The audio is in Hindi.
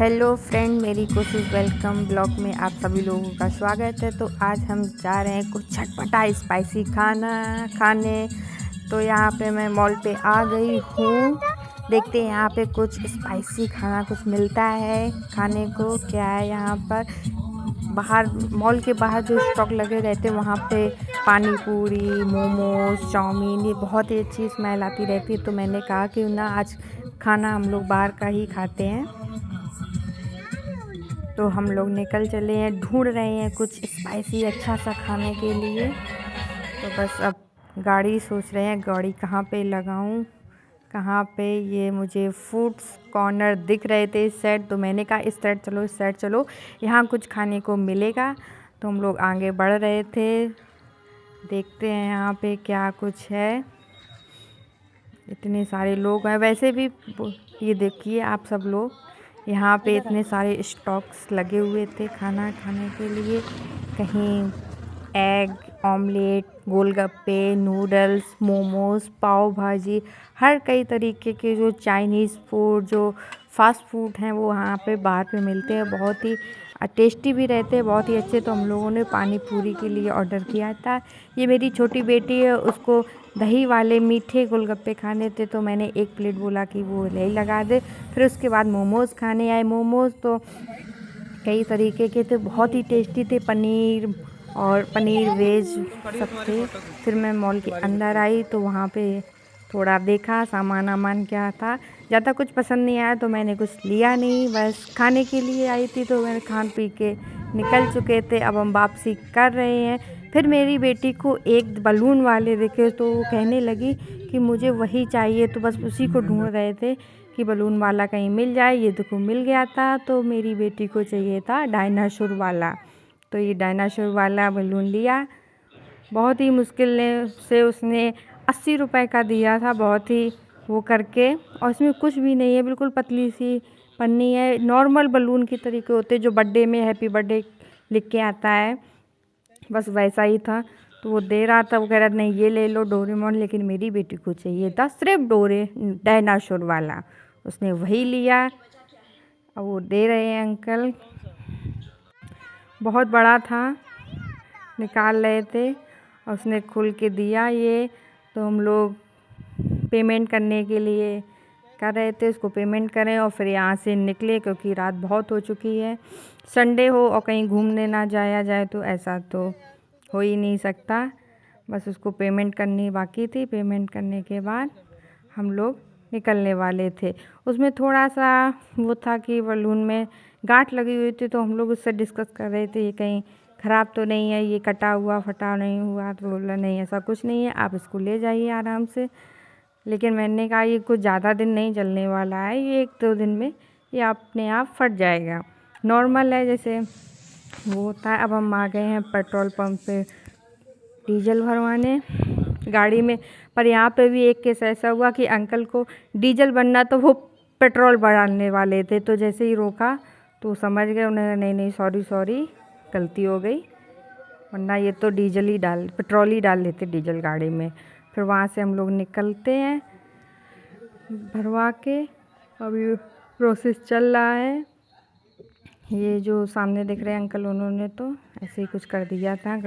हेलो फ्रेंड, मेरी कोशिश वेलकम ब्लॉग में आप सभी लोगों का स्वागत है। तो आज हम जा रहे हैं कुछ चटपटा स्पाइसी खाना खाने। तो यहाँ पे मैं मॉल पे आ गई हूँ। देखते हैं यहाँ पे कुछ स्पाइसी खाना कुछ मिलता है खाने को। क्या है यहाँ पर, बाहर मॉल के बाहर जो स्टॉक लगे रहते हैं वहाँ पे पानी पूरी, मोमोज, चाउमीन, ये बहुत ही अच्छी स्मेल आती रहती है। तो मैंने कहा कि ना आज खाना हम लोग बाहर का ही खाते हैं। तो हम लोग निकल चले हैं, ढूंढ रहे हैं कुछ स्पाइसी अच्छा सा खाने के लिए। तो बस अब गाड़ी सोच रहे हैं गाड़ी कहाँ पे लगाऊं, कहाँ पे। ये मुझे फूड्स कॉर्नर दिख रहे थे इस साइड, तो मैंने कहा इस साइड चलो, इस साइड चलो, यहाँ कुछ खाने को मिलेगा। तो हम लोग आगे बढ़ रहे थे, देखते हैं यहाँ पे क्या कुछ है। इतने सारे लोग हैं वैसे भी, ये देखिए आप सब लोग, यहाँ पे इतने सारे स्टॉक्स लगे हुए थे खाना खाने के लिए। कहीं एग ऑमलेट, गोलगप्पे, नूडल्स, मोमोज, पाव भाजी, हर कई तरीके के जो चाइनीज़ फूड, जो फास्ट फूड हैं वो यहाँ पे बाहर पे मिलते हैं। बहुत ही टेस्टी भी रहते हैं, बहुत ही अच्छे। तो हम लोगों ने पानी पूरी के लिए ऑर्डर किया था। ये मेरी छोटी बेटी है, उसको दही वाले मीठे गोलगप्पे खाने थे, तो मैंने एक प्लेट बोला कि वो ले लगा दे। फिर उसके बाद मोमोज़ खाने आए। मोमोज़ तो कई तरीके के थे, बहुत ही टेस्टी थे, पनीर और पनीर वेज सब थे। फिर मैं मॉल के अंदर आई तो वहाँ पे थोड़ा देखा सामान वामान क्या था। ज़्यादा कुछ पसंद नहीं आया तो मैंने कुछ लिया नहीं, बस खाने के लिए आई थी। तो मैंने खान पी के निकल चुके थे, अब हम वापसी कर रहे हैं। फिर मेरी बेटी को एक बलून वाले दिखे तो वो कहने लगी कि मुझे वही चाहिए। तो बस उसी को ढूंढ रहे थे कि बलून वाला कहीं मिल जाए। ये देखो मिल गया था। तो मेरी बेटी को चाहिए था डायनासोर वाला, तो ये डायनासोर वाला बलून लिया। बहुत ही मुश्किल से उसने 80 रुपए का दिया था, बहुत ही वो करके। और इसमें कुछ भी नहीं है, बिल्कुल पतली सी पन्नी है। नॉर्मल बलून की तरीके होते जो बर्थडे में हैप्पी बर्थडे लिख के आता है, बस वैसा ही था। तो वो दे रहा था, वो कह रहा नहीं ये ले लो डोरेमोन, लेकिन मेरी बेटी को चाहिए था सिर्फ डायनासोर वाला। उसने वही लिया। अब वो दे रहे हैं अंकल, बहुत बड़ा था, निकाल रहे थे और उसने खोल के दिया ये। तो हम लोग पेमेंट करने के लिए कर रहे थे, उसको पेमेंट करें और फिर यहाँ से निकले, क्योंकि रात बहुत हो चुकी है। संडे हो और कहीं घूमने ना जाया जाए तो ऐसा तो हो ही नहीं सकता। बस उसको पेमेंट करनी बाकी थी। पेमेंट करने के बाद हम लोग निकलने वाले थे। उसमें थोड़ा सा वो था कि बलून में गांठ लगी हुई थी, तो हम लोग उससे डिस्कस कर रहे थे ये कहीं ख़राब तो नहीं है, ये कटा हुआ फटा नहीं हुआ। तो बोला नहीं ऐसा कुछ नहीं है, आप इसको ले जाइए आराम से। लेकिन मैंने कहा ये कुछ ज़्यादा दिन नहीं चलने वाला है, ये 1-2 दिन में ये अपने आप फट जाएगा, नॉर्मल है जैसे वो होता है। अब हम आ गए हैं पेट्रोल पंप पे डीजल भरवाने गाड़ी में। पर यहाँ पे भी एक केस ऐसा हुआ कि अंकल को डीजल बनना तो वो पेट्रोल भराने वाले थे, तो जैसे ही रोका तो समझ गए उन्होंने, नहीं नहीं सॉरी गलती हो गई, वरना ये तो पेट्रोल ही डाल लेते डीजल गाड़ी में। फिर वहाँ से हम लोग निकलते हैं भरवा के। अभी प्रोसेस चल रहा है। ये जो सामने दिख रहे हैं अंकल, उन्होंने तो ऐसे ही कुछ कर दिया था